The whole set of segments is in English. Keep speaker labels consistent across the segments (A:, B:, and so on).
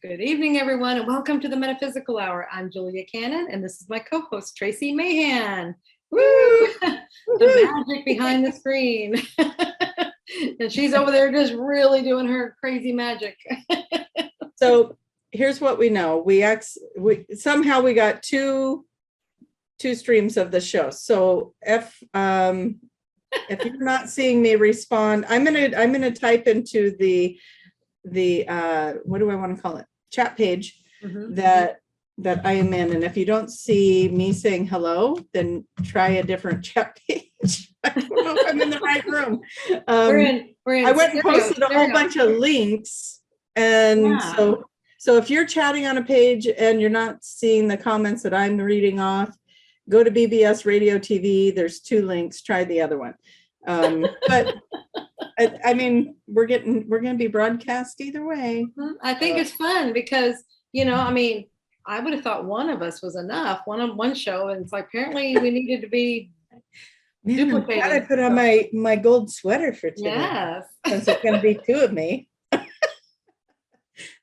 A: Good evening, everyone, and welcome to the Metaphysical Hour. I'm Julia Cannon, and this is my co-host, Tracie Mahan. Woo! The magic behind the screen. And she's over there just really doing her crazy magic.
B: So here's what we know. We somehow we got two streams of the show. So if you're not seeing me respond, I'm gonna type into the what do I want to call it? Chat page that I am in. And if you don't see me saying hello, then try a different chat page. I don't know if I'm in the right room.
A: We're in
B: I went and posted a whole bunch of links. And so if you're chatting on a page and you're not seeing the comments that I'm reading off, go to BBS Radio TV. There's 2 links. Try the other one. But I mean, we're going to be broadcast either way.
A: I think it's fun because, I mean, I would have thought one of us was enough, one show, and it's like apparently we needed to be duplicated.
B: I put on my gold sweater for today.
A: Yes.
B: Since it's going to be 2 of me.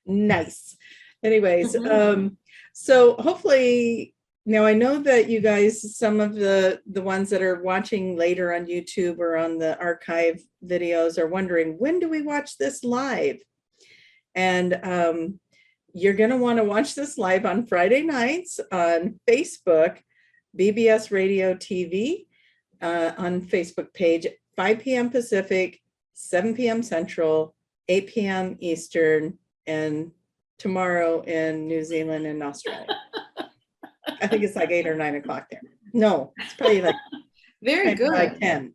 B: Nice. Anyways, so hopefully. Now, I know that you guys, some of the ones that are watching later on YouTube or on the archive videos are wondering, when do we watch this live? And you're going to want to watch this live on Friday nights on Facebook, BBS Radio TV, on Facebook page, 5 p.m. Pacific, 7 p.m. Central, 8 p.m. Eastern, and tomorrow in New Zealand and Australia. I think it's like 8 or 9 o'clock there. No, it's probably like
A: very good.
B: Like 10.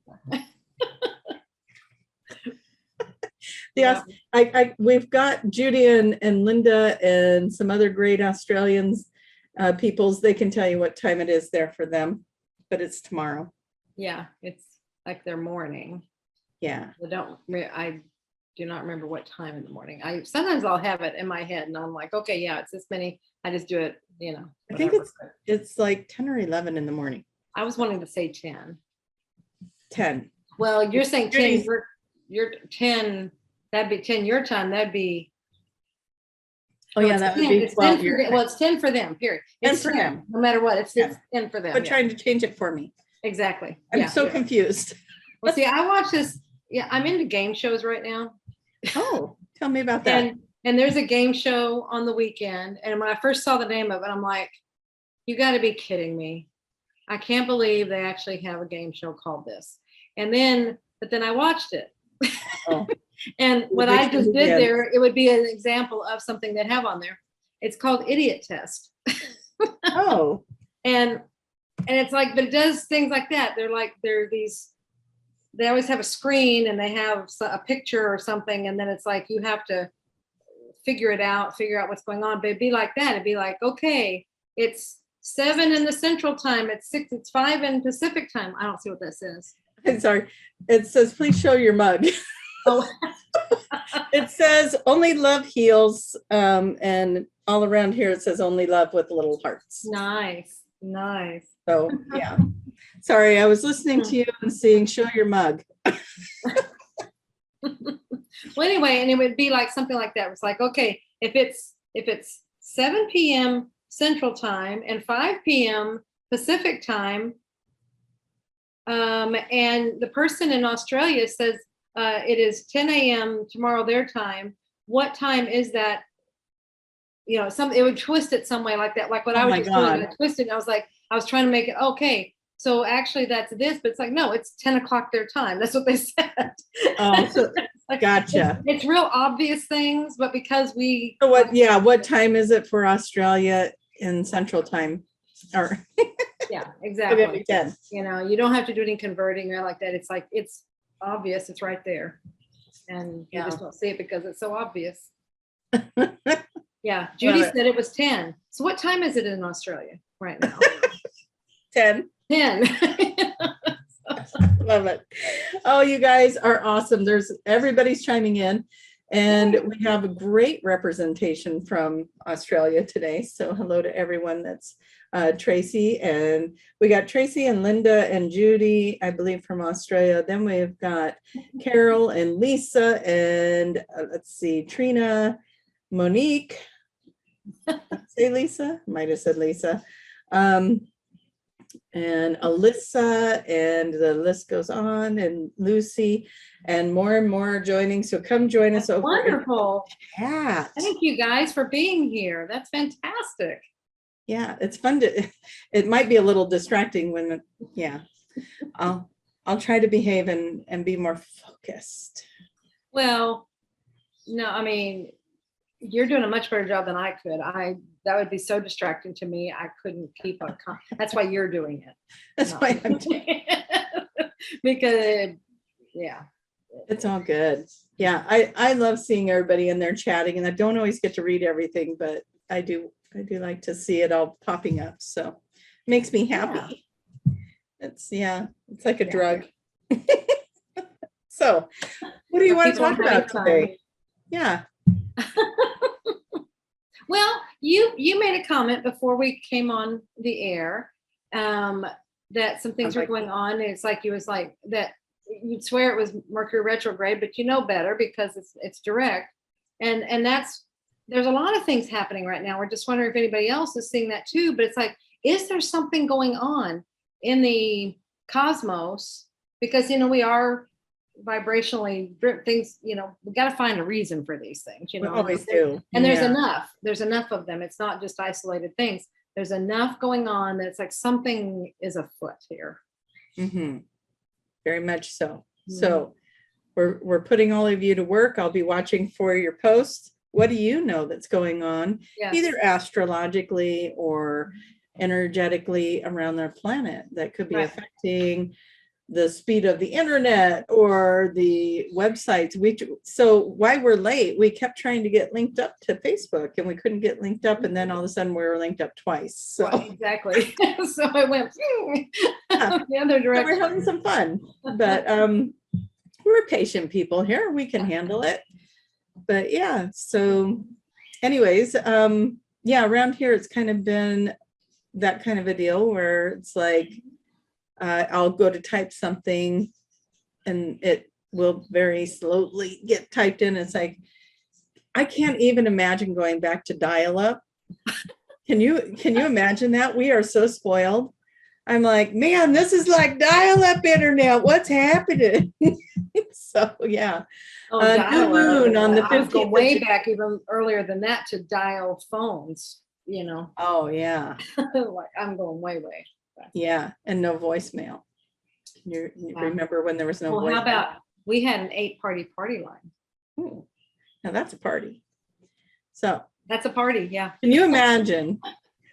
B: Yes, we've got Judy and Linda and some other great Australians peoples. They can tell you what time it is there for them, but it's tomorrow.
A: Yeah, it's like their morning.
B: Yeah.
A: I do not remember what time in the morning. Sometimes I'll have it in my head and I'm like, okay, yeah, it's this many. I just do it,
B: I think it's like 10 or 11 in the morning.
A: I was wanting to say 10.
B: 10.
A: Well, you're saying 10. You're 10. That'd be 10 your time. That'd be.
B: Oh yeah, that would be 12 your time.
A: Well, it's 10 for them. Period. It's 10 for them. No matter what, it's 10 for them.
B: But trying to change it for me.
A: Exactly.
B: I'm so confused.
A: Well, see, I watch this. Yeah, I'm into game shows right now.
B: Oh, tell me about that.
A: And there's a game show on the weekend. And when I first saw the name of it, I'm like, you got to be kidding me. I can't believe they actually have a game show called this. But then I watched it. Oh. And what I just did there, it would be an example of something they have on there. It's called Idiot Test.
B: Oh.
A: And it's like, but it does things like that. They always have a screen and they have a picture or something. And then it's like, you have to figure out what's going on. But it'd be like that. It'd be like, okay, it's 7 in the Central Time. It's 6, it's 5 in Pacific Time. I don't see what that says.
B: I'm sorry. It says, please show your mug.
A: Oh.
B: It says only love heals. And all around here, it says only love with little hearts.
A: Nice.
B: So yeah. Sorry, I was listening to you and seeing show your mug.
A: Well, anyway, and it would be like something like that. It's like, okay, if it's 7 p.m. Central Time and 5 p.m. Pacific Time, and the person in Australia says it is 10 a.m. tomorrow their time. What time is that? It would twist it some way like that. Like what I was just doing, I twisted. I was trying to make it okay. So actually that's this, but it's like, no, it's 10 o'clock their time. That's what they said.
B: Oh, so gotcha.
A: It's real obvious things, but because we.
B: So what time is it for Australia in Central Time? Or
A: yeah, exactly.
B: Again.
A: You don't have to do any converting or like that. It's like, it's obvious. It's right there. And you just don't see it because it's so obvious. Yeah. Judy said it was 10. So what time is it in Australia right now?
B: 10.
A: 10.
B: Love it. Oh, you guys are awesome. Everybody's chiming in, and we have a great representation from Australia today. So hello to everyone. That's Tracie, and we got Tracie and Linda and Judy, I believe, from Australia. Then we've got Carol and Lisa and let's see, Trina, Monique, Say Lisa, might have said Lisa. And Alyssa, and the list goes on, and Lucy, and more joining. So come join us over.
A: Wonderful.
B: Yeah.
A: Thank you guys for being here. That's fantastic.
B: Yeah, it's fun to, it might be a little distracting when, yeah. I'll try to behave and be more focused.
A: Well, no, I mean, you're doing a much better job than I could. That would be so distracting to me. I couldn't keep a that's why you're doing it.
B: That's why I'm doing
A: it. Because yeah.
B: It's all good. Yeah, I love seeing everybody in there chatting, and I don't always get to read everything, but I do like to see it all popping up. So it makes me happy. Yeah. It's like a drug. So what do you want to talk about today? Yeah.
A: Well, you made a comment before we came on the air that some things were going on. And it's like you was like that you'd swear it was Mercury retrograde, but you know better because it's direct. And there's a lot of things happening right now. We're just wondering if anybody else is seeing that too. But it's like, is there something going on in the cosmos? Because we are vibrationally things, we got to find a reason for these things,
B: we always do.
A: And there's enough of them. It's not just isolated things. There's enough going on that it's like something is afoot here.
B: Mm-hmm. Very much so. Mm-hmm. So we're putting all of you to work. I'll be watching for your posts. What do you know that's going on? Yes. Either astrologically or energetically around their planet that could be affecting the speed of the internet or the websites. So while we're late, we kept trying to get linked up to Facebook, and we couldn't get linked up, and then all of a sudden we were linked up twice. So
A: exactly. So I went the other direction.
B: So we're having some fun, but we're patient people here. We can handle it. But yeah, so anyways, around here it's kind of been that kind of a deal where it's like I'll go to type something and it will very slowly get typed in. It's like, I can't even imagine going back to dial-up. Can you imagine that? We are so spoiled. I'm like, man, this is like dial-up internet. What's happening? So yeah. New moon on the 15th.
A: I was going way back even earlier than that to dial phones,
B: Oh yeah.
A: Like I'm going way back.
B: Yeah, and no voicemail. You remember when there was no voicemail?
A: How about we had an 8-party party line?
B: Ooh, now that's a party. So
A: that's a party, yeah.
B: Can you imagine?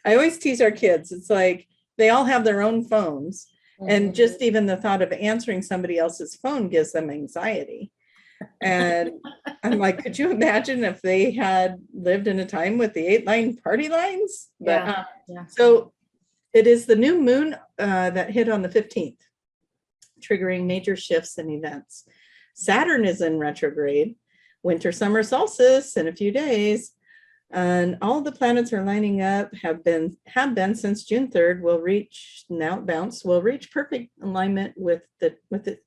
B: I always tease our kids. It's like they all have their own phones, and just even the thought of answering somebody else's phone gives them anxiety. And I'm like, could you imagine if they had lived in a time with the 8-line party lines? But so it is the new moon that hit on the 15th, triggering major shifts and events. Saturn is in retrograde, winter summer solstice in a few days, and all the planets are lining up, have been since June 3rd, will reach perfect alignment with it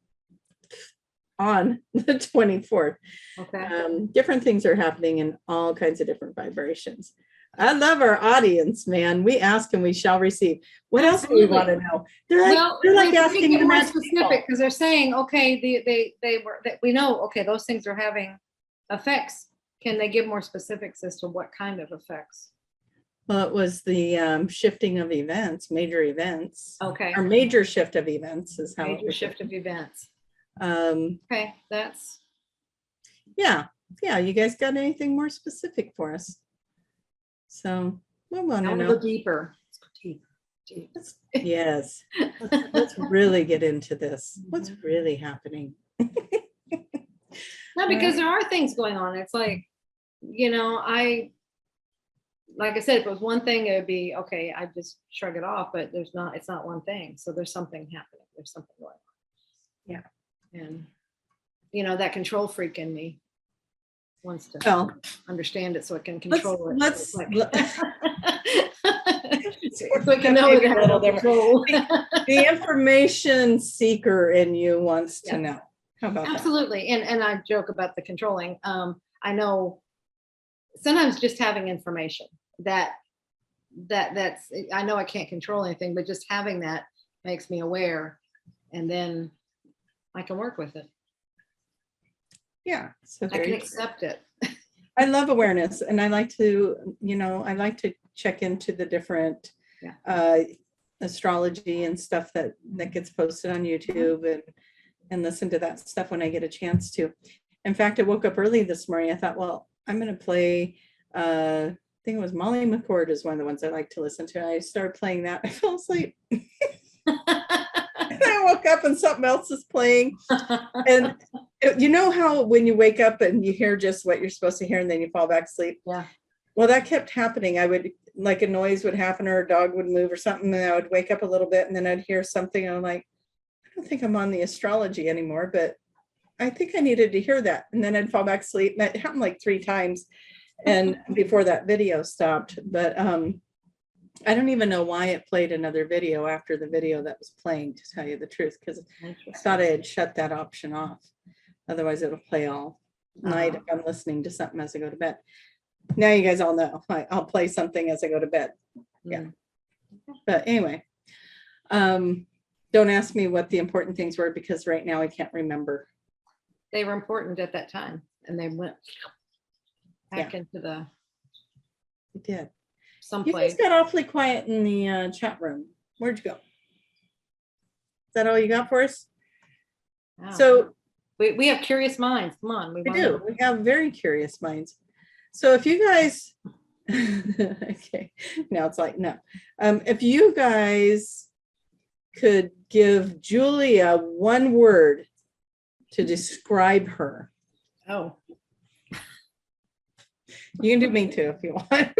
B: on the 24th. Okay. Different things are happening in all kinds of different vibrations. I love our audience, man. We ask and we shall receive. What else do we want to know? They're like asking
A: more specific because they're saying, okay, we know, okay, those things are having effects. Can they give more specifics as to what kind of effects?
B: Well, it was the shifting of events, major events.
A: Okay.
B: Or major shift of events is how
A: major shift of events.
B: Okay,
A: that's.
B: Yeah. You guys got anything more specific for us? So we want to know.
A: Go deeper. Deep.
B: Yes. Let's really get into this. What's really happening?
A: No, because there are things going on. It's like, like I said, if it was one thing, it would be okay. I just shrug it off, but it's not one thing. So there's something happening. There's something going on. Yeah. And that control freak in me wants to understand it so it can control it.
B: The information seeker in you wants to know. How about
A: absolutely. That? And I joke about the controlling. I know sometimes just having information that's, I know I can't control anything, but just having that makes me aware, and then I can work with it.
B: Yeah. So
A: I can accept it.
B: I love awareness, and I like to, I like to check into the different astrology and stuff that gets posted on YouTube, and listen to that stuff when I get a chance to. In fact, I woke up early this morning. I thought, well, I'm going to play, I think it was Molly McCord is one of the ones I like to listen to. I started playing that. I fell asleep. I woke up and something else is playing. And you know how when you wake up and you hear just what you're supposed to hear and then you fall back asleep?
A: Yeah.
B: Well, that kept happening. I would, like, a noise would happen or a dog would move or something, and I would wake up a little bit and then I'd hear something and I'm like, I don't think I'm on the astrology anymore, but I think I needed to hear that. And then I'd fall back asleep. And it happened like 3 times and before that video stopped. But I don't even know why it played another video after the video that was playing, to tell you the truth, because I thought I had shut that option off. Otherwise it'll play all night if I'm listening to something as I go to bed. Now you guys all know I'll play something as I go to bed. Yeah. But anyway, don't ask me what the important things were, because right now I can't remember.
A: They were important at that time, and they went back into the.
B: It did.
A: Someplace.
B: You guys got awfully quiet in the chat room. Where'd you go? Is that all you got for us?
A: Wow.
B: So
A: we have curious minds. Come on,
B: we do. We have very curious minds. So if you guys, okay, now it's like, no. If you guys could give Julia one word to describe her.
A: Oh.
B: You can do me too if you want.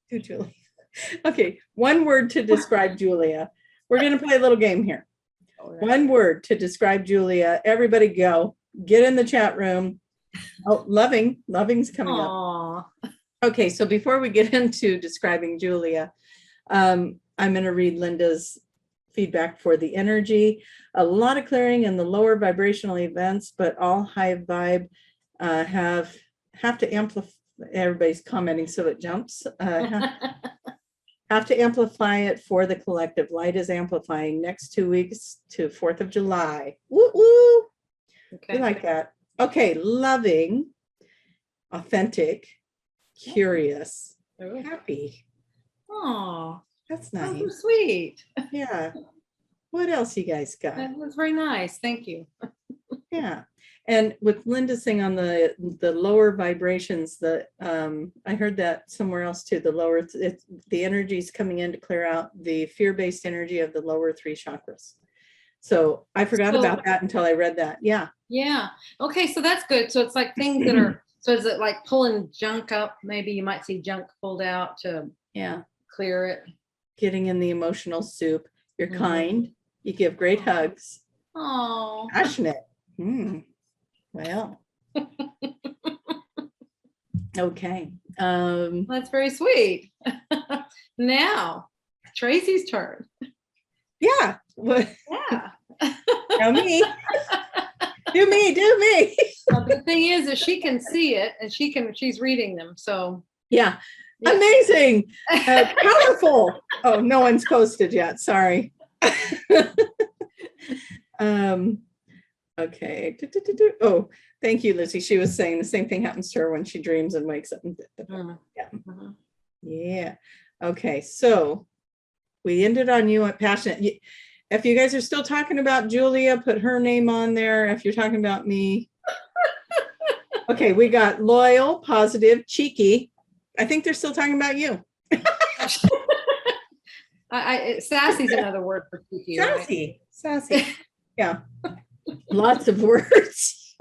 B: Do Julia. Okay, one word to describe Julia. We're going to play a little game here. One word to describe Julia. Everybody go. Get in the chat room. Oh, loving. Loving's coming up. Okay, so before we get into describing Julia, I'm going to read Linda's feedback for the energy. A lot of clearing in the lower vibrational events, but all high vibe have to amplify. Everybody's commenting, so it jumps. Have to amplify it for the collective. Light is amplifying next 2 weeks to 4th of July. Woo woo. Okay. We like that. Okay, loving, authentic, curious, happy.
A: Oh,
B: that's nice.
A: So sweet.
B: Yeah. What else you guys got?
A: That was very nice. Thank you.
B: Yeah. And with Linda's thing on the lower vibrations, I heard that somewhere else too. The lower, the energy is coming in to clear out the fear-based energy of the lower 3 chakras. So I forgot about that until I read that. Yeah.
A: Yeah. Okay. So that's good. So it's like things that are, so is it like pulling junk up? Maybe you might see junk pulled out to clear it.
B: Getting in the emotional soup. You're kind. You give great hugs.
A: Oh.
B: Passionate. Well. Okay.
A: That's very sweat. Now, Tracie's turn.
B: Yeah.
A: Yeah.
B: Now me. Do me.
A: Well, the thing is that she can see it and she's reading them. So
B: yeah. Amazing. Powerful. Oh, no one's posted yet. Sorry. Okay. Oh, thank you, Lizzie. She was saying the same thing happens to her when she dreams and wakes up. Yeah. Okay. So we ended on you at passionate. If you guys are still talking about Julia, put her name on there. If you're talking about me. Okay. We got loyal, positive, cheeky. I think they're still talking about you.
A: Sassy's another word for cheeky.
B: Sassy. Right? Sassy. Yeah. Lots of words.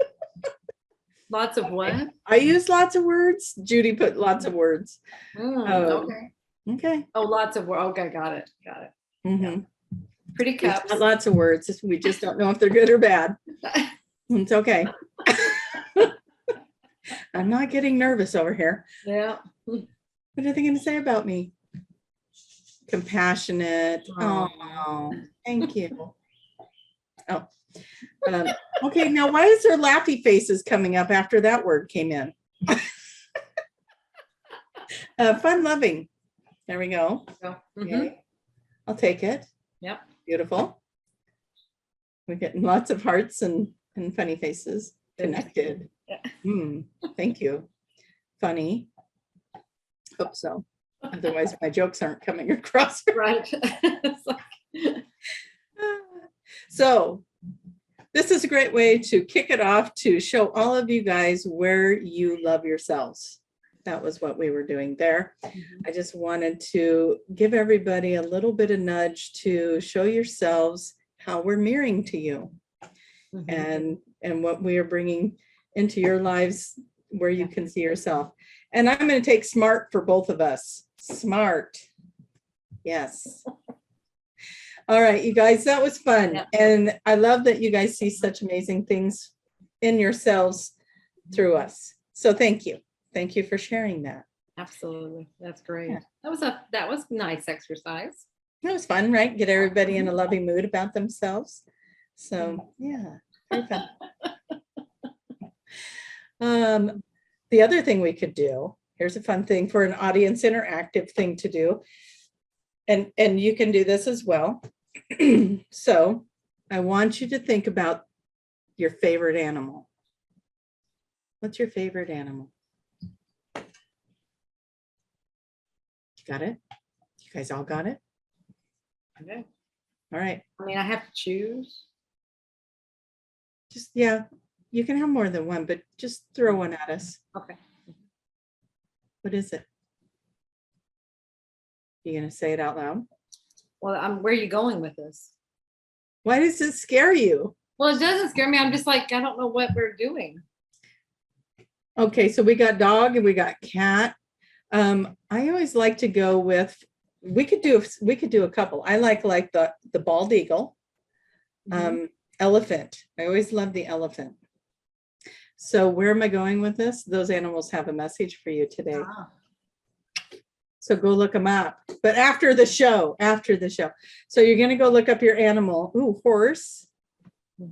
A: Lots of what?
B: I use lots of words. Judy put lots of words.
A: Okay.
B: Okay.
A: Oh, lots of words. Okay, got it. Yeah. Pretty cups.
B: Not lots of words. We just don't know if they're good or bad. It's okay. I'm not getting nervous over here.
A: Yeah.
B: What are they going to say about me? Compassionate. Oh, thank you. Oh, Okay, now why is there laughy faces coming up after that word came in? Fun loving. There we go. Okay. I'll take it.
A: Yep.
B: Beautiful. We're getting lots of hearts and funny faces. Connected.
A: Yeah.
B: Thank you. Funny. Hope so. Otherwise, my jokes aren't coming across.
A: Right.
B: So this is a great way to kick it off, to show all of you guys where you love yourselves. That was what we were doing there. I just wanted to give everybody a little bit of nudge to show yourselves how we're mirroring to you, and what we are bringing into your lives where you can see yourself. And I'm going to take SMART for both of us. SMART. Yes. All right, you guys, that was fun.
A: Yeah.
B: And I love that you guys see such amazing things in yourselves through us. So thank you. Thank you for sharing that.
A: Absolutely. That's great.
B: Yeah.
A: That was nice exercise.
B: That was fun, right? Get everybody in a loving mood about themselves. So yeah, very fun. The other thing we could do, here's a fun thing for an audience interactive thing to do. And you can do this as well. So I want you to think about your favorite animal. What's your favorite animal? You got it? You guys all got it?
A: Okay.
B: All right.
A: I mean, I have to choose.
B: Just, yeah, you can have more than one, but just throw one at us.
A: Okay.
B: What is it? You gonna say it out loud?
A: Well, where are you going with this?
B: Why does it scare you?
A: Well, it doesn't scare me. I'm just like, I don't know what we're doing.
B: Okay, so we got dog and we got cat. I always like to go with, we could do a couple. I like the bald eagle, elephant. I always love the elephant. So where am I going with this? Those animals have a message for you today. So go look them up, but after the show. So you're going to go look up your animal. Ooh, horse,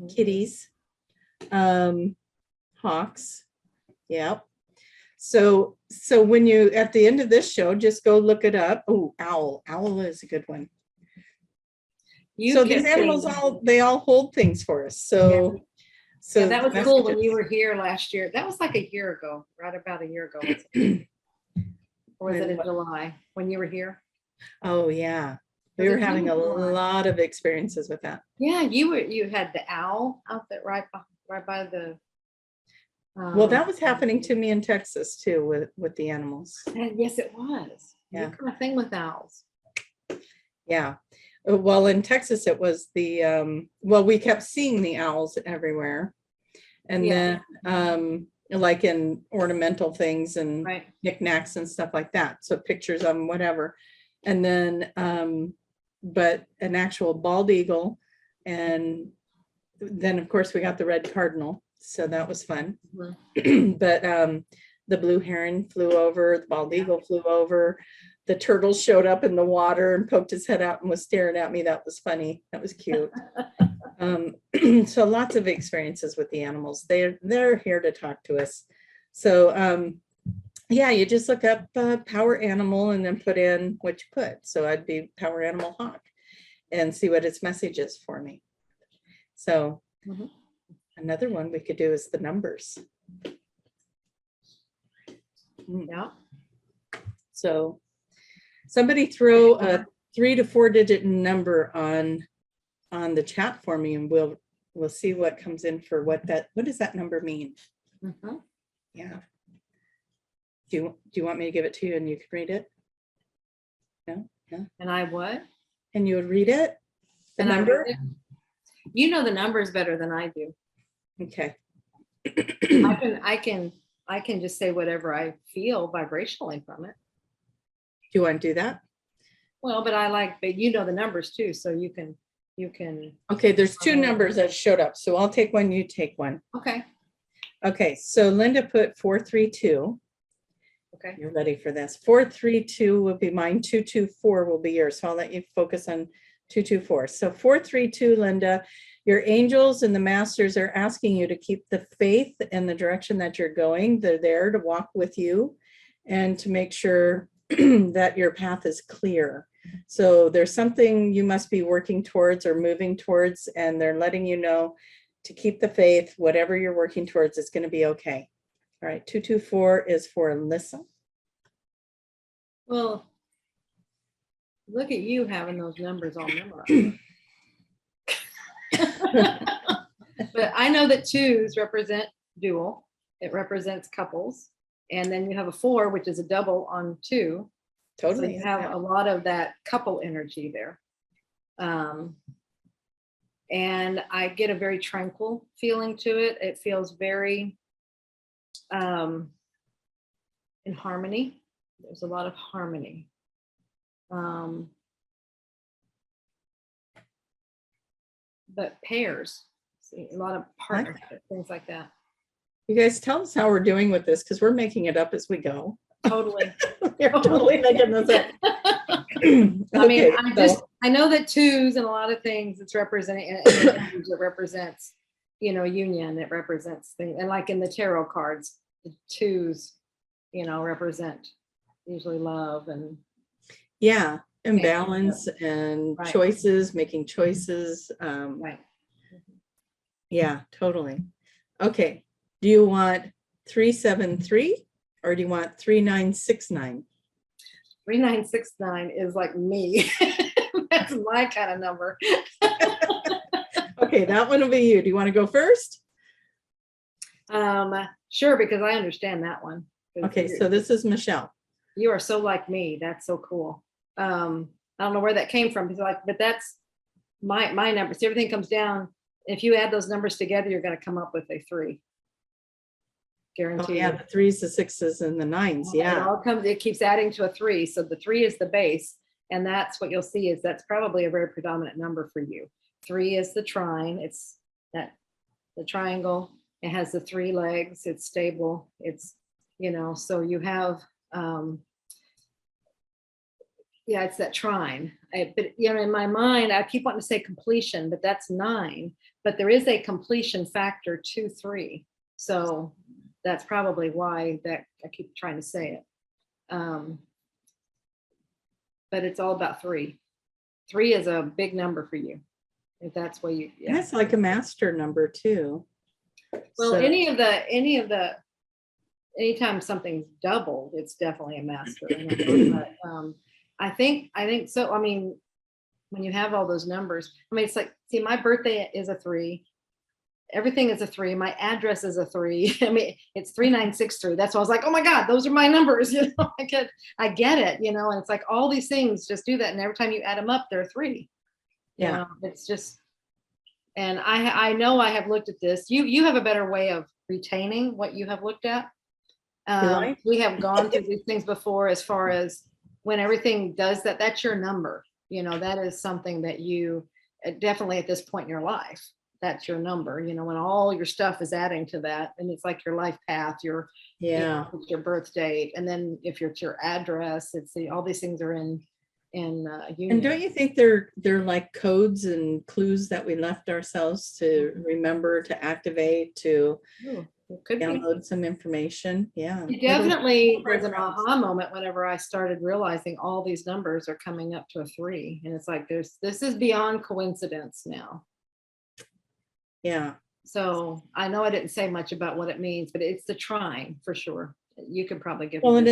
B: kitties, hawks. Yep. So when you, at the end of this show, just go look it up. Oh, owl. Owl is a good one. So these animals they all hold things for us. So
A: yeah, that was cool when you were here last year. That was like a year ago, right about a year ago. Or was it in July when you were here?
B: Oh yeah. We were having a lot of experiences with that.
A: Yeah, you had the owl out there right by the
B: well, that was happening to me in Texas too with the animals.
A: And yes, it was.
B: Yeah.
A: What kind of thing with owls?
B: Yeah. Well, in Texas, it was the we kept seeing the owls everywhere. And then like in ornamental things and knickknacks and stuff like that. So pictures of them, whatever. And then but an actual bald eagle. And then of course we got the red cardinal. So that was fun. But the blue heron flew over, the bald eagle flew over, the turtle showed up in the water and poked his head out and was staring at me. That was funny. That was cute. So lots of experiences with the animals. They're here to talk to us. So yeah, you just look up power animal and then put in what you put. So I'd be power animal hawk and see what its message is for me. So another one we could do is the numbers.
A: Yeah.
B: So somebody throw a 3 to 4 digit number on the chat for me, and we'll see what comes in for what does that number mean? Yeah. Do you want me to give it to you and you can read it? No? No? And
A: I what?
B: And you would read it? The number?
A: You know the numbers better than I do.
B: Okay.
A: I can just say whatever I feel vibrationally from it.
B: Do you want to do that?
A: Well, but you know the numbers too, so you can.
B: Okay, there's 2 numbers that showed up, so I'll take one, you take one.
A: Okay.
B: Okay, so Linda put 432.
A: Okay.
B: You're ready for this. 432 will be mine, 224 will be yours. So I'll let you focus on 224. So 432, Linda, Your angels and the masters are asking you to keep the faith in the direction that you're going. They're there to walk with you and to make sure that your path is clear. So there's something you must be working towards or moving towards, and they're letting you know to keep the faith. Whatever you're working towards, it's going to be okay. All right, 224 is for Alyssa.
A: Well, look at you having those numbers all memorized. But I know that 2s represent dual. It represents couples. And then you have a 4, which is a double on 2.
B: Totally.
A: So you have a lot of that couple energy there. And I get a very tranquil feeling to it. It feels very in harmony. There's a lot of harmony. But pairs, see, a lot of partnership, things like that.
B: You guys tell us how we're doing with this, because we're making it up as we go.
A: Totally.
B: We're totally making this up.
A: I mean, I know that 2s and a lot of things it's representing, it represents, union, it represents things. And like in the tarot cards, the 2s, represent usually love and.
B: Yeah, and balance and
A: right.
B: Choices, making choices.
A: Right.
B: Yeah, totally. Okay. Do you want 373 or do you want 3969?
A: 3969 is like me. That's my kind of number.
B: Okay, that one will be you. Do you want to go first?
A: Sure, because I understand that one.
B: Okay, so this is Michelle.
A: You are so like me. That's so cool. I don't know where that came from, but that's my number. See, everything comes down. If you add those numbers together, you're going to come up with a 3. Guaranteed.
B: Oh, yeah, the 3s, the 6s, and the 9s. Yeah.
A: It keeps adding to a 3. So the 3 is the base. And that's what you'll see is that's probably a very predominant number for you. 3 is the trine. It's the triangle. It has the 3 legs. It's stable. It's, so you have, it's that trine. But in my mind, I keep wanting to say completion, but that's 9. But there is a completion factor to 3. So that's probably why that I keep trying to say it. But it's all about 3. 3 is a big number for you. If that's what you.
B: Yeah. That's like a master number too.
A: Well, so, anytime something's doubled, it's definitely a master number. But I think so. I mean, when you have all those numbers, it's like, see, my birthday is a 3. Everything is a 3. My address is a 3. It's 3963. That's why I was like, oh my God, those are my numbers. I get it, and it's like all these things just do that. And every time you add them up, they're 3.
B: Yeah.
A: It's just, and I know I have looked at this. You have a better way of retaining what you have looked at. We have gone through these things before, as far as when everything does that, that's your number. That is something that you definitely at this point in your life, that's your number, when all your stuff is adding to that. And it's like your life path, your your birth date. And then if it's your address, it's all these things are in union.
B: And don't you think they're like codes and clues that we left ourselves to remember, to activate, to download some information? Yeah.
A: It definitely was an aha moment whenever I started realizing all these numbers are coming up to a 3. And it's like, this is beyond coincidence now.
B: Yeah.
A: So I know I didn't say much about what it means, but it's the trine for sure. You could probably give.
B: Well, and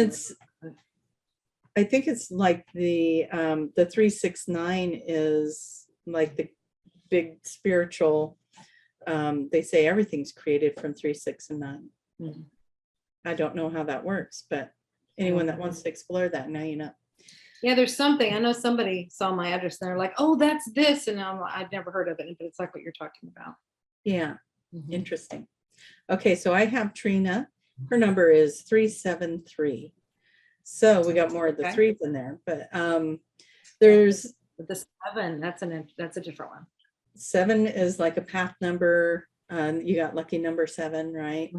B: I think it's like the 369 is like the big spiritual. They say everything's created from 3, 6, and 9. Mm-hmm. I don't know how that works, but anyone that wants to explore that, now you know.
A: Yeah, there's something. I know somebody saw my address and they're like, "Oh, that's this," and I've never heard of it, but it's like what you're talking about.
B: Yeah, interesting. Okay, so I have Trina. Her number is 373. So we got more of the 3s in there, but there's
A: the 7. That's a different one.
B: 7 is like a path number. You got lucky number 7, right?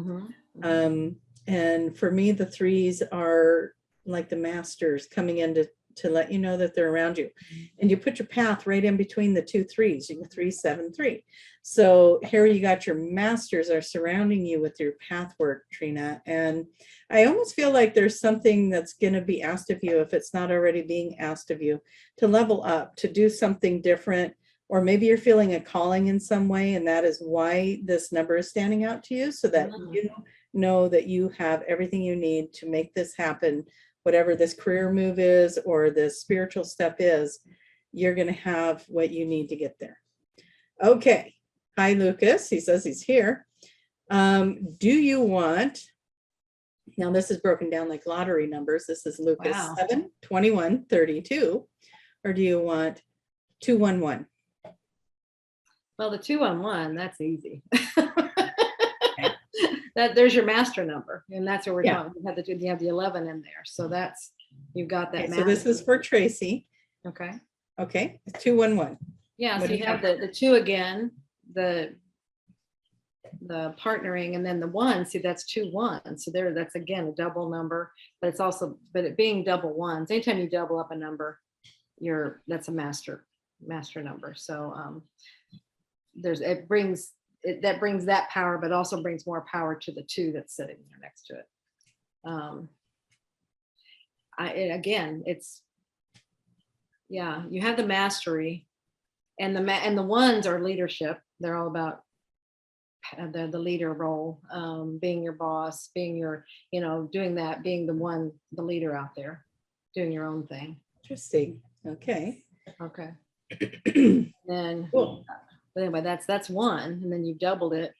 B: And for me, the 3s are like the masters coming in to let you know that they're around you. And you put your path right in between the 2 3s, you go 3 7 3. So here you got your masters are surrounding you with your path work, Trina. And I almost feel like there's something that's going to be asked of you, if it's not already being asked of you, to level up, to do something different. Or maybe you're feeling a calling in some way, and that is why this number is standing out to you, so that you know that you have everything you need to make this happen. Whatever this career move is or this spiritual step is, you're going to have what you need to get there. Okay. Hi, Lucas. He says he's here. Do you want, now this is broken down like lottery numbers. This is Lucas 7, 21, 32. Or do you want 211?
A: Well, the 211, that's easy. There's your master number, and that's what we're talking. You have the 11 in there, so that's, you've got that.
B: Okay, so this is for Tracie.
A: Okay.
B: Okay, 211.
A: Yeah, so you have the 2 again, the partnering, and then the 1. See, that's 2 1. So that's again a double number, but it's also, but it being double ones. Anytime you double up a number, that's a master number. So that brings that power, but also brings more power to the 2 that's sitting there next to it. You have the mastery, and the ones are leadership. They're all about the leader role, being your boss, being your, doing that, being the leader out there, doing your own thing.
B: Interesting. Okay.
A: Then
B: cool.
A: But anyway, that's 1, and then you've doubled it.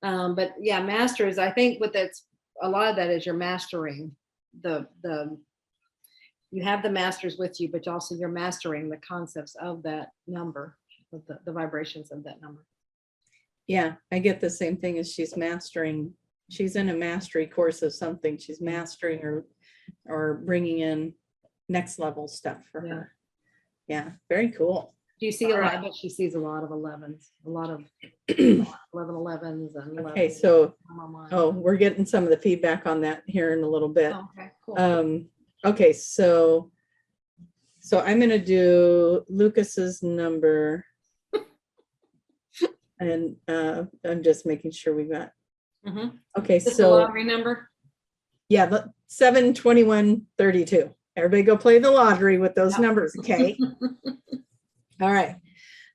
A: But yeah, masters, I think a lot of that is you're mastering you have the masters with you, but also you're mastering the concepts of that number, of the vibrations of that number.
B: Yeah, I get the same thing as she's in a mastery course of something. She's mastering or bringing in next level stuff for her. Yeah, very cool.
A: Do you see a lot? But she sees a lot of 11s, a lot of 11 11s and 11s.
B: Okay, so we're getting some of the feedback on that here in a little bit.
A: Oh, okay, cool.
B: Okay, so I'm going to do Lucas's number, and I'm just making sure we got. Okay,
A: so the lottery number.
B: Yeah, 7, 21, 32. Everybody go play the lottery with those numbers, okay? All right.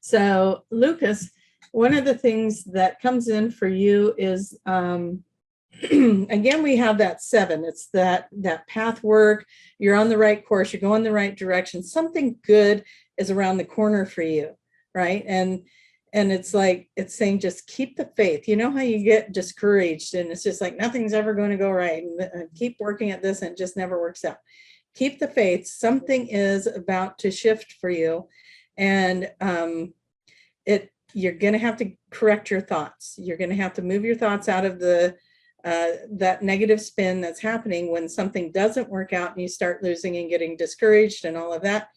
B: So Lucas, one of the things that comes in for you is, again, we have that 7. It's that path work. You're on the right course. You're going the right direction. Something good is around the corner for you, right? And it's like, it's saying, just keep the faith. You know how you get discouraged and it's just like, nothing's ever going to go right. And keep working at this and it just never works out. Keep the faith. Something is about to shift for you. And you're going to have to correct your thoughts. You're going to have to move your thoughts out of that negative spin that's happening when something doesn't work out and you start losing and getting discouraged and all of that.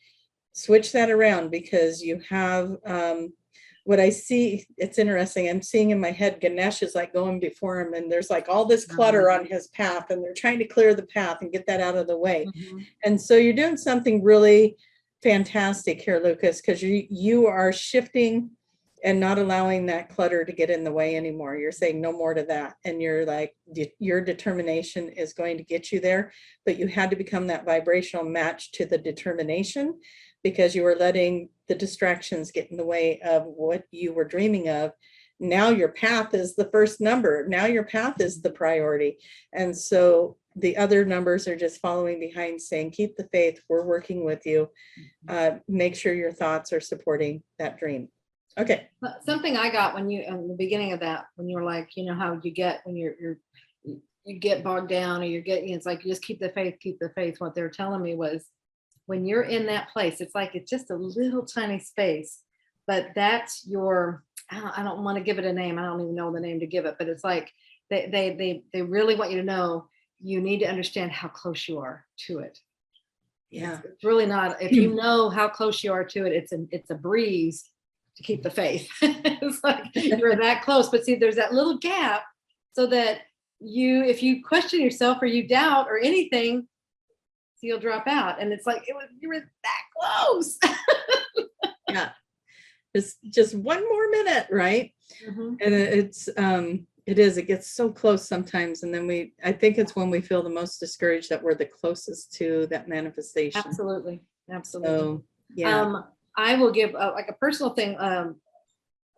B: Switch that around, because you have what I see. It's interesting. I'm seeing in my head, Ganesh is like going before him, and there's like all this clutter on his path, and they're trying to clear the path and get that out of the way. And so you're doing something really fantastic here, Lucas, because you are shifting and not allowing that clutter to get in the way anymore. You're saying no more to that. And you're like, your determination is going to get you there, but you had to become that vibrational match to the determination, because you were letting the distractions get in the way of what you were dreaming of. Now your path is the first number. Now your path is the priority. And so the other numbers are just following behind, saying, keep the faith. We're working with you. Make sure your thoughts are supporting that dream. Okay.
A: Something I got when you, in the beginning of that, when you were like, how you get when you get bogged down, or it's like, you just keep the faith, keep the faith. What they're telling me was, when you're in that place, it's like, it's just a little tiny space, but that's I don't want to give it a name. I don't even know the name to give it, but it's like, they really want you to know, you need to understand how close you are to it.
B: Yeah.
A: It's really not, if you know how close you are to it, it's a breeze to keep the faith. It's like you're that close, but see, there's that little gap, so that if you question yourself or you doubt or anything, you'll drop out. And it's like, you were that close.
B: Yeah. It's just one more minute, right?
A: Mhm.
B: And it gets so close sometimes. And then I think it's when we feel the most discouraged that we're the closest to that manifestation.
A: Absolutely.
B: So, yeah.
A: I will give like a personal thing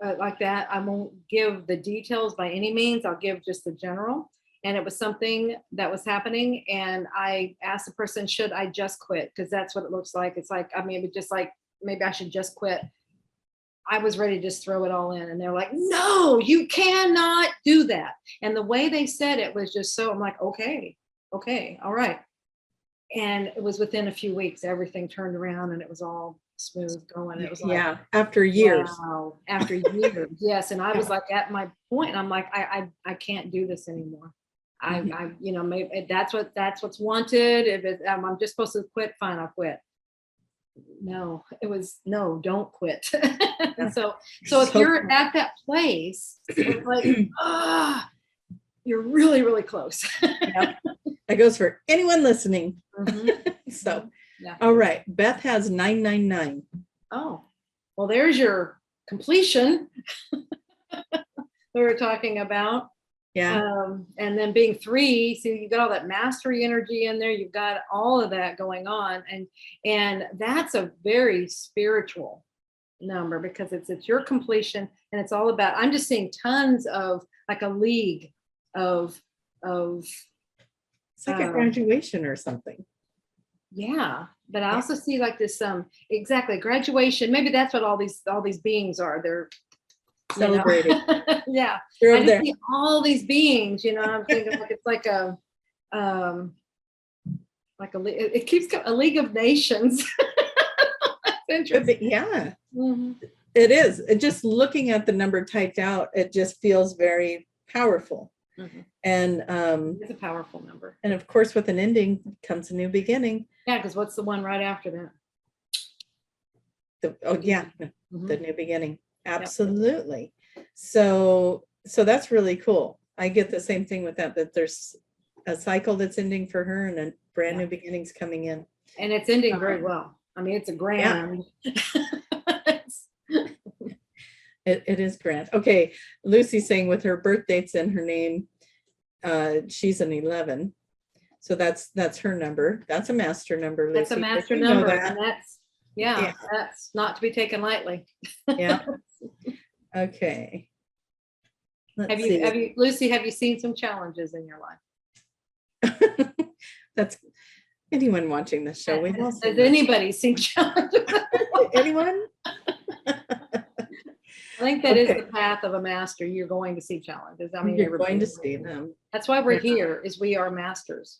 A: like that. I won't give the details by any means. I'll give just the general. And it was something that was happening. And I asked the person, should I just quit? Because that's what it looks like. It's like, I mean, just like, maybe I should just quit. I was ready to just throw it all in. And they're like, no, you cannot do that. And the way they said it was just so, I'm like, okay, all right. And it was within a few weeks, everything turned around and it was all smooth going. It was like,
B: yeah, after years.
A: Wow, after years. Yes. And I was like at my point, I'm like, I can't do this anymore. I maybe that's what's wanted. If I'm just supposed to quit, fine, I'll quit. No, it was no, don't quit. And so if you're at that place, it's like, you're really, really close.
B: Yep. That goes for anyone listening.
A: Mm-hmm.
B: So,
A: yeah.
B: All right. Beth has 999.
A: Oh, well, there's your completion we were talking about.
B: Yeah.
A: And then being 3, so you got all that mastery energy in there. You've got all of that going on, and that's a very spiritual number because it's your completion, and it's all about. I'm just seeing tons of like a league of.
B: It's like a graduation or something.
A: Yeah, but I also see like this exactly graduation. Maybe that's what all these beings are. They're celebrating. Yeah, I just see all these beings. I'm thinking like it's like a it keeps a League of Nations. That's interesting.
B: Yeah, mm-hmm. It is. Just looking at the number typed out, it just feels very powerful. Mm-hmm. And
A: it's a powerful number.
B: And of course, with an ending comes a new beginning.
A: Yeah, because what's the one right after that?
B: Mm-hmm. The new beginning. Absolutely. Yep. So that's really cool. I get the same thing with that there's a cycle that's ending for her and a brand new beginnings coming in.
A: And it's ending very well. I mean, it's a grand.
B: Yeah. It is grand. Okay. Lucy's saying with her birth dates in her name, she's an 11. So that's her number. That's a master number, Lucy.
A: That's a master number. And that's not to be taken lightly.
B: Yeah. Okay.
A: Have you, Lucy, have you seen some challenges in your life?
B: That's anyone watching this show.
A: Has anybody seen challenges?
B: Anyone?
A: I think that is the path of a master. You're going to see challenges. I mean,
B: you're going to see them.
A: That's why we're here, is we are masters.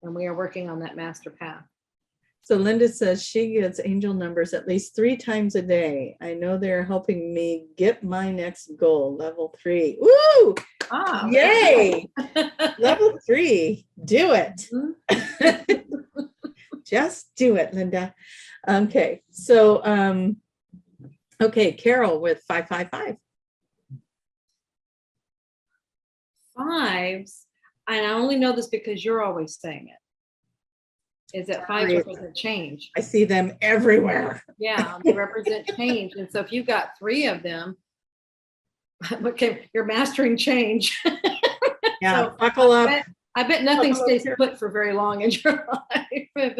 A: And we are working on that master path.
B: So Linda says she gets angel numbers at least 3 times a day. I know they're helping me get my next goal, level 3. Woo!
A: Ah,
B: yay! Level 3. Do it. Mm-hmm. Just do it, Linda. Okay. So, okay, Carol with 555.
A: 5s, and I only know this because you're always saying it, is that 5s represent change.
B: I see them everywhere.
A: Yeah, they represent change. And so if you've got 3 of them, you're mastering change.
B: Yeah,
A: so
B: buckle up.
A: I bet nothing stays put for very long in your life. But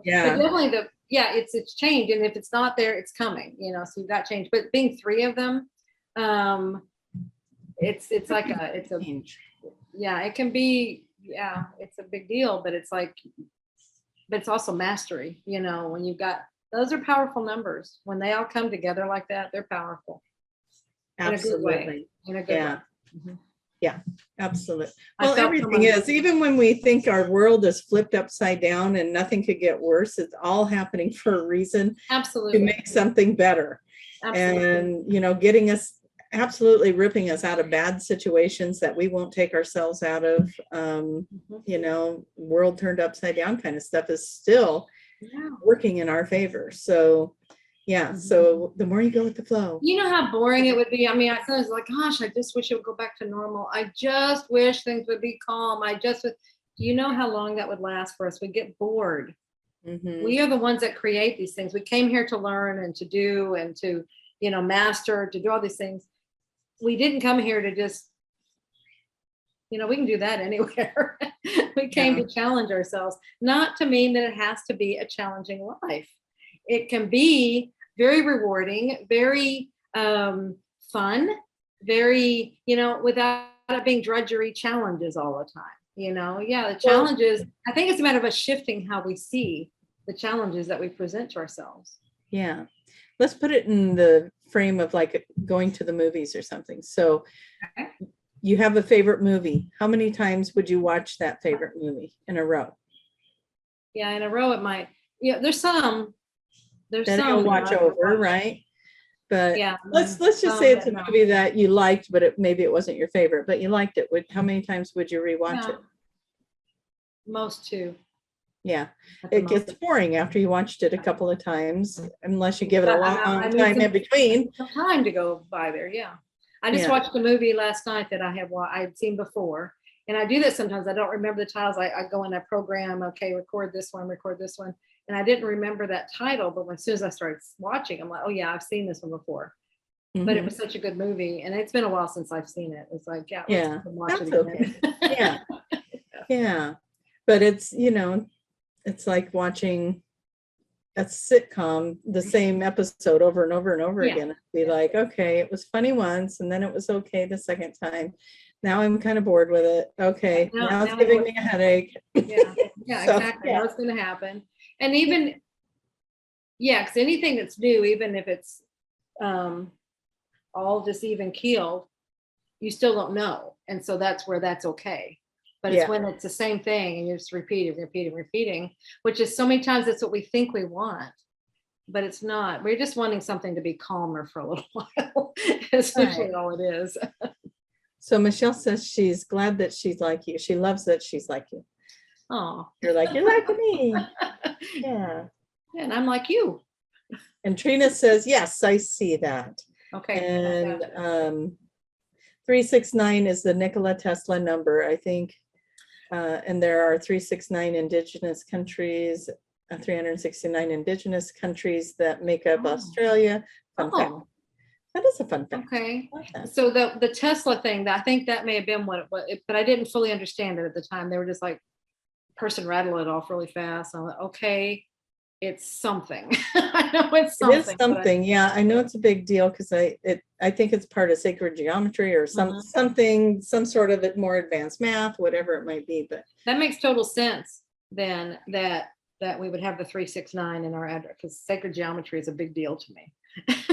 A: definitely it's change. And if it's not there, it's coming, so you've got change. But being 3 of them, it's like it's a change. Yeah, it can be, it's a big deal, but it's like, but it's also mastery, when you've got, those are powerful numbers. When they all come together like that, they're powerful.
B: Absolutely.
A: In a good way.
B: Mm-hmm. Yeah, absolutely. Well, everything is, even when we think our world is flipped upside down and nothing could get worse, it's all happening for a reason.
A: Absolutely.
B: To make something better. Absolutely. And, getting us, absolutely ripping us out of bad situations that we won't take ourselves out of, world turned upside down kind of stuff is still working in our favor. So, so the more you go with the flow.
A: You know how boring it would be? I mean, I was like, gosh, I just wish it would go back to normal. I just wish things would be calm. I just Do you know how long that would last for us? We get bored.
B: Mhm.
A: We are the ones that create these things. We came here to learn and to do and to, master, to do all these things. We didn't come here to just, we can do that anywhere. We came
B: Yeah.
A: to challenge ourselves, not to mean that it has to be a challenging life. It can be very rewarding, very fun, very, without it being drudgery challenges all the time. The challenges, I think it's a matter of us shifting how we see the challenges that we present to ourselves.
B: Yeah. Let's put it in the frame of like going to the movies or something. So
A: Okay.
B: you have a favorite movie. How many times would you watch that favorite movie in a row?
A: Yeah, in a row it might. Yeah, there's some.
B: That you'll watch over, right? But
A: yeah,
B: let's just say it's a movie that you liked, but maybe it wasn't your favorite, but you liked it. How many times would you rewatch it?
A: Most two.
B: Yeah, it gets boring after you watched it a couple of times, unless you give it a long time in between.
A: Some time to go by there, yeah. I just watched a movie last night that I'd seen before, and I do that sometimes. I don't remember the titles. I go in a program, okay, record this one, and I didn't remember that title, but as soon as I started watching, I'm like, oh yeah, I've seen this one before. But it was such a good movie, and it's been a while since I've seen it. It's like, let's watch it again.
B: Okay. Yeah. But it's, it's like watching a sitcom, the same episode over and over and over again. Be like, okay, it was funny once, and then it was okay the second time. Now I'm kind of bored with it. Okay, now it's giving me a headache.
A: Yeah, exactly. I know it's going to happen. And even, because anything that's new, even if it's all just even keeled, you still don't know. And so that's where that's okay. But it's when it's the same thing and you're just repeating, which is so many times that's what we think we want, but it's not. We're just wanting something to be calmer for a little while. Essentially all it is.
B: So Michelle says she's glad that she's like you. She loves that she's like you.
A: Oh,
B: you're like me. Yeah.
A: And I'm like you.
B: And Trina says, yes, I see that.
A: Okay.
B: And 369 is the Nikola Tesla number, I think. And there are 369 indigenous countries, 369 indigenous countries that make up Australia. Fun fact. That is a fun fact.
A: Okay. So the Tesla thing, I think that may have been what it was, but I didn't fully understand it at the time. They were just like, person rattle it off really fast. I'm like, okay, it's something. I know it's something. It is
B: something. Yeah, I know it's a big deal because I think it's part of sacred geometry or some sort of more advanced math, whatever it might be. But
A: that makes total sense then that we would have the 369 in our address, because sacred geometry is a big deal to me.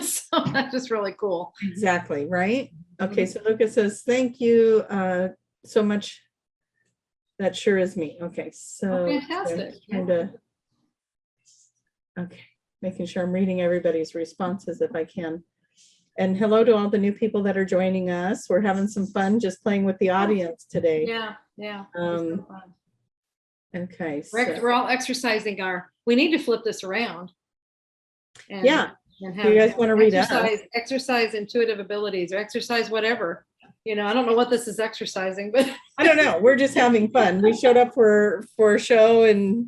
A: So that's just really cool.
B: Exactly, right? Okay, so Lucas says, thank you so much. That sure is me. Okay, so
A: fantastic.
B: Okay, making sure I'm reading everybody's responses if I can. And hello to all the new people that are joining us. We're having some fun just playing with the audience today.
A: Yeah.
B: Okay.
A: We're all exercising we need to flip this around.
B: And have, you guys want to read
A: exercise intuitive abilities or exercise whatever. I don't know what this is exercising, but
B: I don't know. We're just having fun. We showed up for a show, and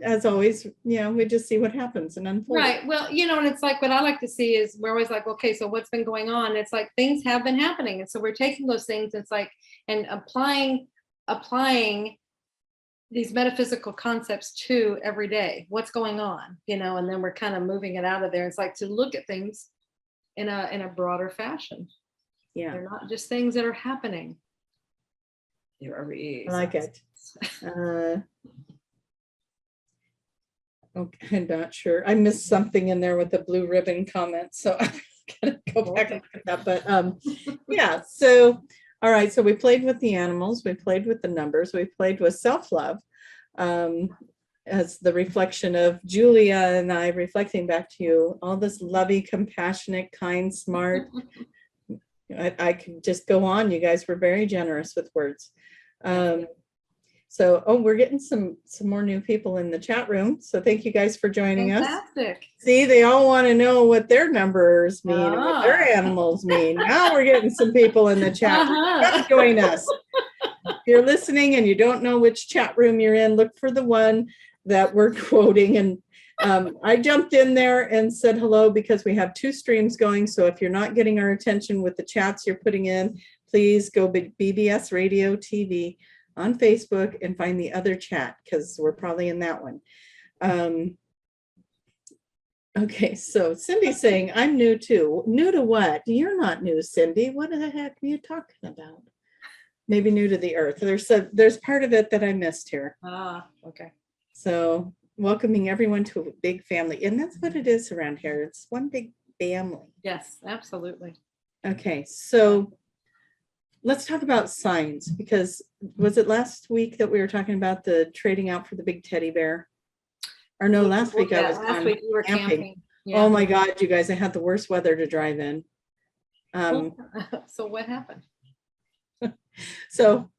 B: as always, we just see what happens and unfold.
A: Right. Well, and it's like what I like to see is we're always like, okay, so what's been going on? It's like things have been happening, and so we're taking those things. It's like and applying these metaphysical concepts to every day. What's going on? And then we're kind of moving it out of there. It's like to look at things in a broader fashion.
B: Yeah.
A: They're not just things that are happening. They're
B: I like it. Okay, I'm not sure. I missed something in there with the blue ribbon comment, so I'm gonna go back and look at that. But yeah, so all right, so we played with the animals, we played with the numbers, we played with self-love as the reflection of Julia and I reflecting back to you, all this lovey, compassionate, kind, smart. I could just go on. You guys were very generous with words. So, we're getting some more new people in the chat room. So thank you guys for joining us. See, they all want to know what their numbers mean and what their animals mean. Now we're getting some people in the chat room. Come join us. you're listening and you don't know which chat room you're in, look for the one that we're quoting. And I jumped in there and said hello because we have 2 streams going. So if you're not getting our attention with the chats you're putting in, please go BBS Radio TV on Facebook and find the other chat because we're probably in that one. Okay, so Cindy's saying, I'm new too. New to what? You're not new, Cindy. What the heck are you talking about? Maybe new to the earth. There's part of it that I missed here.
A: Okay.
B: So welcoming everyone to a big family. And that's what it is around here. It's one big family.
A: Yes, absolutely.
B: Okay, so let's talk about signs, because was it last week that we were talking about the trading out for the big teddy bear? Or no, last week I was
A: last week we were camping. Yeah.
B: Oh my God, you guys, I had the worst weather to drive in.
A: So what happened?
B: So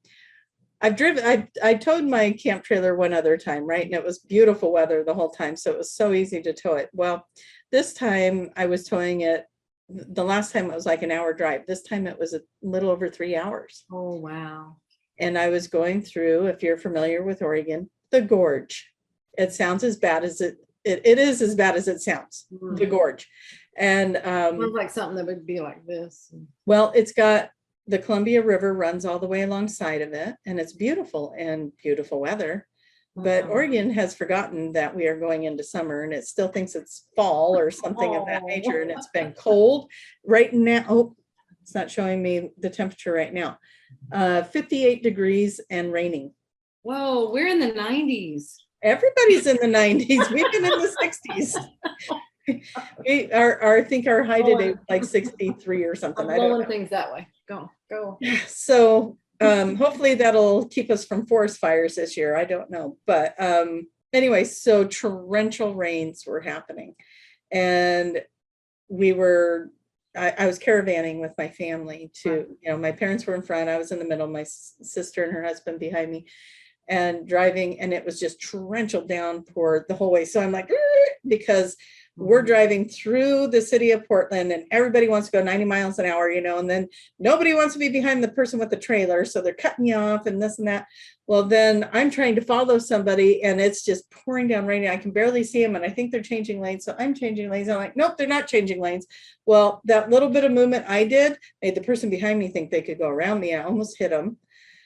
B: I towed my camp trailer one other time, right? And it was beautiful weather the whole time. So it was so easy to tow it. Well, this time I was towing it. The last time it was like an hour drive. This time it was a little over 3 hours.
A: Oh, wow.
B: And I was going through, if you're familiar with Oregon, the gorge. It sounds as bad as it is as bad as it sounds, the gorge. And
A: sounds like something that would be like this.
B: Well, it's got the Columbia River runs all the way alongside of it, and it's beautiful and beautiful weather. But Oregon has forgotten that we are going into summer, and it still thinks it's fall or something of that nature. And it's been cold right now. Oh, it's not showing me the temperature right now. 58 degrees and raining.
A: Whoa, we're in the 90s.
B: Everybody's in the 90s. We've been in the 60s. I think our high today was like 63 or something.
A: I'm blowing things that way. Go.
B: So hopefully that'll keep us from forest fires this year. I don't know. But anyway, so torrential rains were happening. And I was caravanning with my family to, my parents were in front. I was in the middle, my sister and her husband behind me, and driving. And it was just torrential downpour the whole way. So I'm like, because we're driving through the city of Portland and everybody wants to go 90 miles an hour, and then nobody wants to be behind the person with the trailer. So they're cutting you off and this and that. Well, then I'm trying to follow somebody and it's just pouring down raining. I can barely see them. And I think they're changing lanes. So I'm changing lanes. I'm like, nope, they're not changing lanes. Well, that little bit of movement I did made the person behind me think they could go around me. I almost hit them.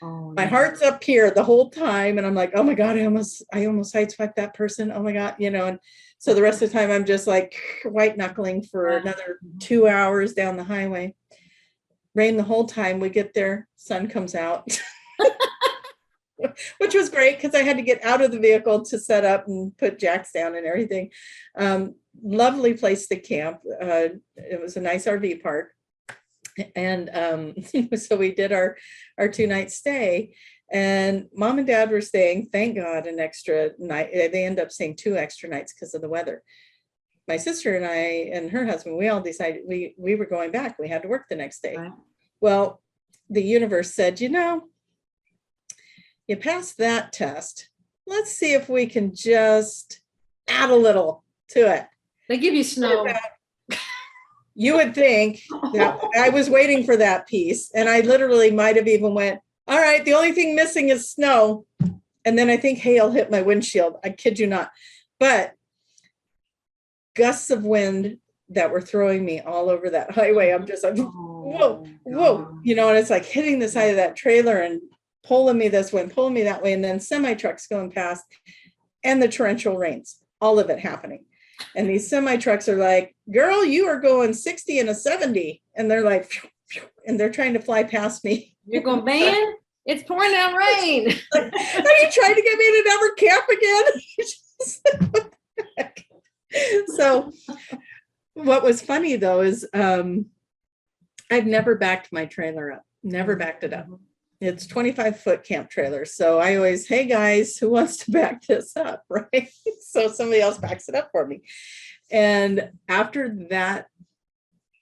B: Oh, my heart's up here the whole time. And I'm like, oh my God, I almost sideswiped that person. Oh my God, and so the rest of the time I'm just like white knuckling for another 2 hours down the highway. Rain the whole time. We get there, sun comes out, which was great because I had to get out of the vehicle to set up and put jacks down and everything. Lovely place to camp. It was a nice RV park. And so we did our 2-night stay, and Mom and Dad were staying, thank God, an extra night. They ended up staying 2 extra nights because of the weather. My sister and I and her husband, we all decided we were going back. We had to work the next day. Wow. Well, the universe said, you passed that test. Let's see if we can just add a little to it.
A: They give you snow.
B: You would think that I was waiting for that piece. And I literally might have even went, all right, the only thing missing is snow. And then I think hail hit my windshield. I kid you not. But gusts of wind that were throwing me all over that highway. I'm just like, whoa. And it's like hitting the side of that trailer and pulling me this way and pulling me that way. And then semi trucks going past and the torrential rains, all of it happening. And these semi trucks are like, girl, you are going 60 and a 70. And they're like, and they're trying to fly past me.
A: You're going, man, it's pouring down rain.
B: Like, are you trying to get me to never camp again? What the heck? So what was funny though is I've never backed my trailer up, never backed it up. It's 25-foot camp trailer. So I always, hey guys, who wants to back this up, right? So somebody else backs it up for me. And after that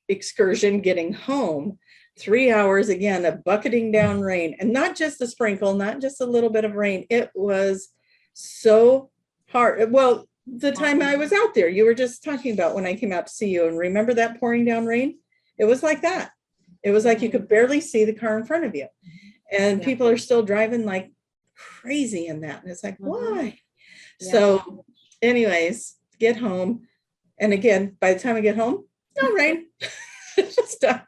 B: excursion, getting home, 3 hours again of bucketing down rain, and not just a sprinkle, not just a little bit of rain. It was so hard. Well, the time I was out there, you were just talking about when I came out to see you, and remember that pouring down rain? It was like that. It was like you could barely see the car in front of you. And
A: Yeah.
B: people are still driving like crazy in that. And it's like, why?
A: Yeah.
B: So anyways, get home. And again, by the time I get home, no rain. It's done.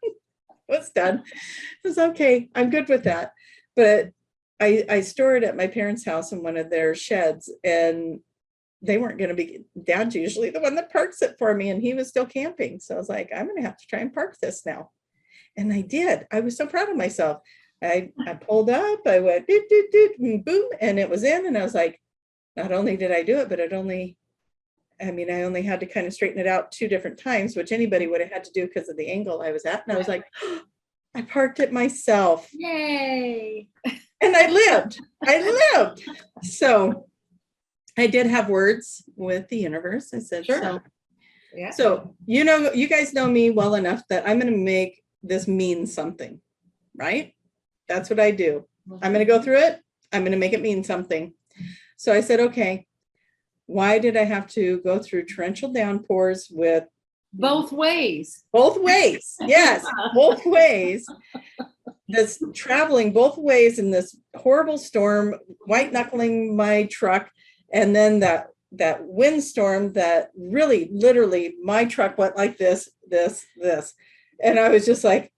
B: It's done. It's okay. I'm good with that. But I stored at my parents' house in one of their sheds, and they weren't going to be, Dad's usually the one that parks it for me, and he was still camping. So I was like, I'm going to have to try and park this now. And I did. I was so proud of myself. I pulled up, I went, doot, doot, doot, and boom, and it was in. And I was like, not only did I do it, but I only had to kind of straighten it out 2 different times, which anybody would have had to do because of the angle I was at. And I was like, oh, I parked it myself.
A: Yay.
B: And I lived. So I did have words with the universe. I said,
A: Sure.
B: so,
A: Yeah.
B: so, you guys know me well enough that I'm going to make this mean something, right? That's what I do. I'm going to go through it. I'm going to make it mean something. So I said, okay, why did I have to go through torrential downpours with
A: both ways?
B: Both ways. Yes, both ways. This traveling both ways in this horrible storm, white knuckling my truck, and then that windstorm that really literally my truck went like this. And I was just like,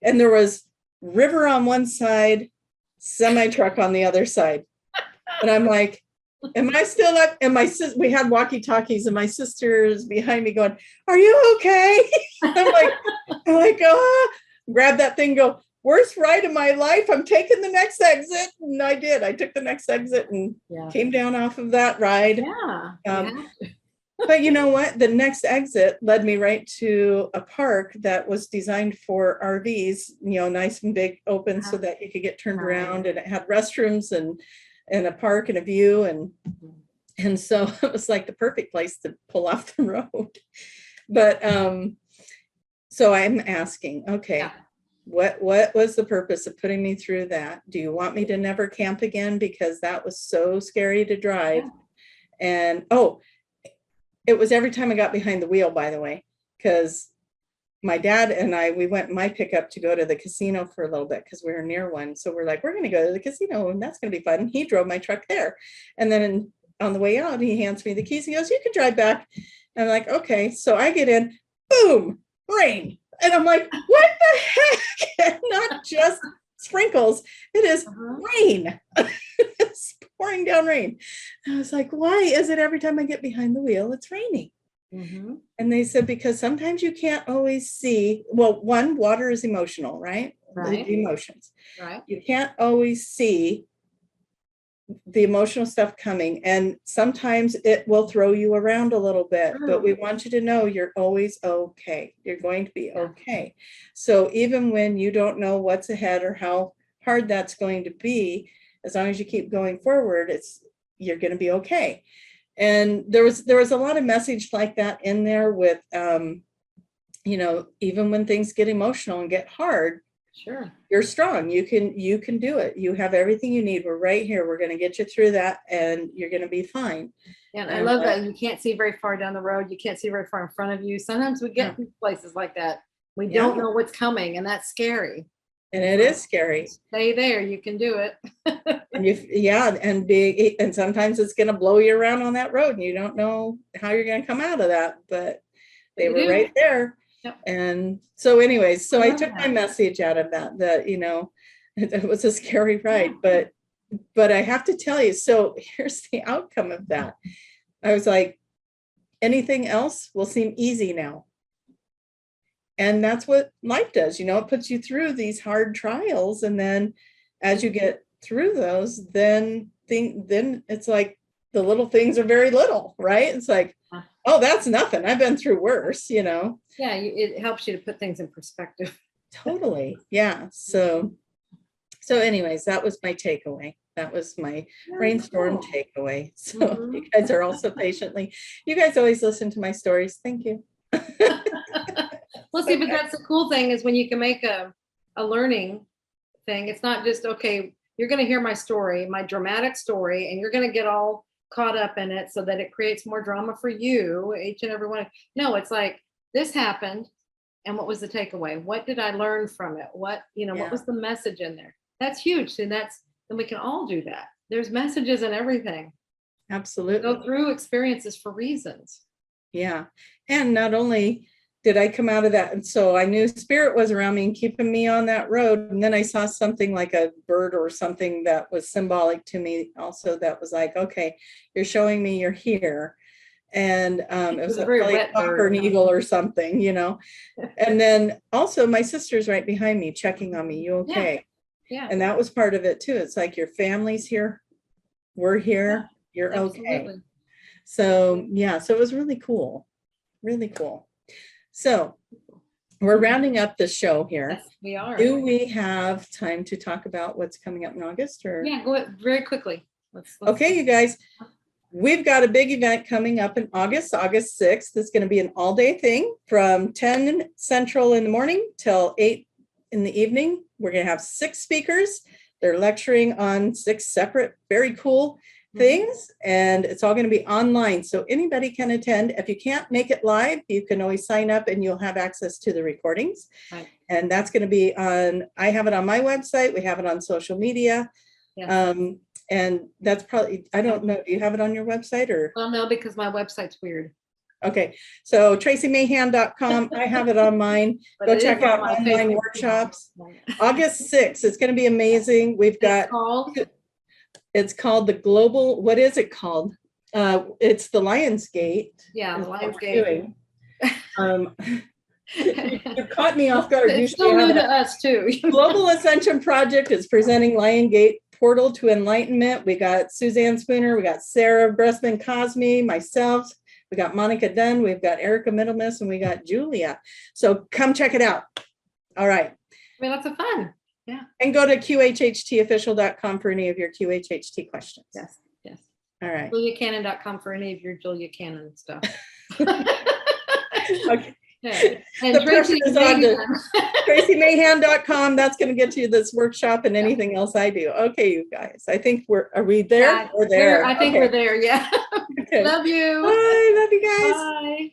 B: and there was river on one side, semi truck on the other side. And I'm like, am I still up? And we had walkie talkies, and my sister's behind me going, are you okay? I'm like, oh, grab that thing, go, worst ride of my life. I'm taking the next exit. And I did. I took the next exit and came down off of that ride.
A: Yeah.
B: But you know what? The next exit led me right to a park that was designed for RVs, nice and big, open, so that you could get turned around, and it had restrooms and a park and a view. And so it was like the perfect place to pull off the road. But so I'm asking, okay, what was the purpose of putting me through that? Do you want me to never camp again? Because that was so scary to drive. And it was every time I got behind the wheel, by the way, because my dad and we went in my pickup to go to the casino for a little bit because we were near one. So we're like, we're going to go to the casino, and that's going to be fun. And he drove my truck there. And then on the way out, he hands me the keys. He goes, you can drive back. And I'm like, okay. So I get in, boom, rain. And I'm like, what the heck? Not just sprinkles. It is rain. It's pouring down rain. And I was like, why is it every time I get behind the wheel, it's raining? And they said, because sometimes you can't always see, well, one, water is emotional, right? The emotions.
A: Right.
B: You can't always see the emotional stuff coming. And sometimes it will throw you around a little bit, but we want you to know you're always okay. You're going to be okay. So even when you don't know what's ahead or how hard that's going to be, as long as you keep going forward, you're going to be okay. And there was a lot of message like that in there with, even when things get emotional and get hard,
A: sure,
B: you're strong. You can do it. You have everything you need. We're right here. We're going to get you through that, and you're going to be fine.
A: And I love that you can't see very far down the road. You can't see very far in front of you. Sometimes we get to places like that. We don't know what's coming, and that's scary.
B: And it is scary.
A: Stay there. You can do it.
B: And sometimes it's going to blow you around on that road, and you don't know how you're going to come out of that, but they were right there. Yep. And so anyways, so I took my message out of that, it was a scary ride, but I have to tell you, so here's the outcome of that. I was like, anything else will seem easy now. And that's what life does. It puts you through these hard trials. And then as you get through those, then it's like the little things are very little, right? It's like, oh, that's nothing. I've been through worse, Yeah,
A: it helps you to put things in perspective.
B: Totally. Yeah. So anyways, that was my takeaway. That was my brainstorm takeaway. So you guys are also you guys always listen to my stories. Thank you.
A: Well, see, but that's the cool thing is when you can make a learning thing. It's not just, okay, you're going to hear my story, my dramatic story, and you're going to get all caught up in it so that it creates more drama for you, each and every one. No, it's like, this happened, and what was the takeaway? What did I learn from it? What was the message in there? That's huge. And we can all do that. There's messages and everything.
B: Absolutely.
A: Go through experiences for reasons.
B: Yeah. And not only did I come out of that, and so I knew spirit was around me and keeping me on that road. And then I saw something like a bird or something that was symbolic to me also, that was like, okay, you're showing me you're here. And it was probably a hawk or an eagle or something, you know. And then also my sister's right behind me checking on me. You okay?
A: Yeah.
B: And that was part of it too. It's like your family's here, we're here, you're okay. So yeah, so it was really cool. Really cool. So we're rounding up the show here.
A: Yes, we are.
B: Do we have time to talk about what's coming up in August? Or
A: yeah, go very quickly. Let's
B: okay, you guys. We've got a big event coming up in August 6th. It's going to be an all-day thing from 10 Central in the morning till 8 in the evening. We're going to have 6 speakers. They're lecturing on 6 separate, very cool things, and it's all going to be online, so anybody can attend. If you can't make it live, you can always sign up and you'll have access to the recordings. Right. And that's going to be on, I have it on my website, we have it on social media. Yes. And that's probably, I don't know, do you have it on your website? Or
A: well, no, because my website's weird.
B: Okay, so TracieMahan.com. I have it on mine. Go check out online workshops. August 6th, it's going to be amazing. We've got it's called the Global, what is it called? It's the Lionsgate.
A: Yeah, the Lionsgate.
B: You caught me off guard.
A: It's still new to us too.
B: Global Ascension Project is presenting Lionsgate Portal to Enlightenment. We got Suzanne Spooner, we got Sarah Bressman Cosme, myself, we got Monica Dunn, we've got Erica Middlemiss, and we got Julia. So come check it out. All right.
A: I mean, lots of fun. Yeah.
B: And go to qhhtofficial.com for any of your QHHT questions.
A: Yes. Yes.
B: All right.
A: JuliaCannon.com for any of your Julia Cannon stuff.
B: Okay.
A: Yeah. And
B: the Tracie is on to TracieMahan.com. That's going to get you this workshop and anything else I do. Okay, you guys. I think are we there?
A: Yeah,
B: we're there.
A: I think we're there. Yeah.
B: Okay.
A: Love you.
B: Bye. Love you guys.
A: Bye.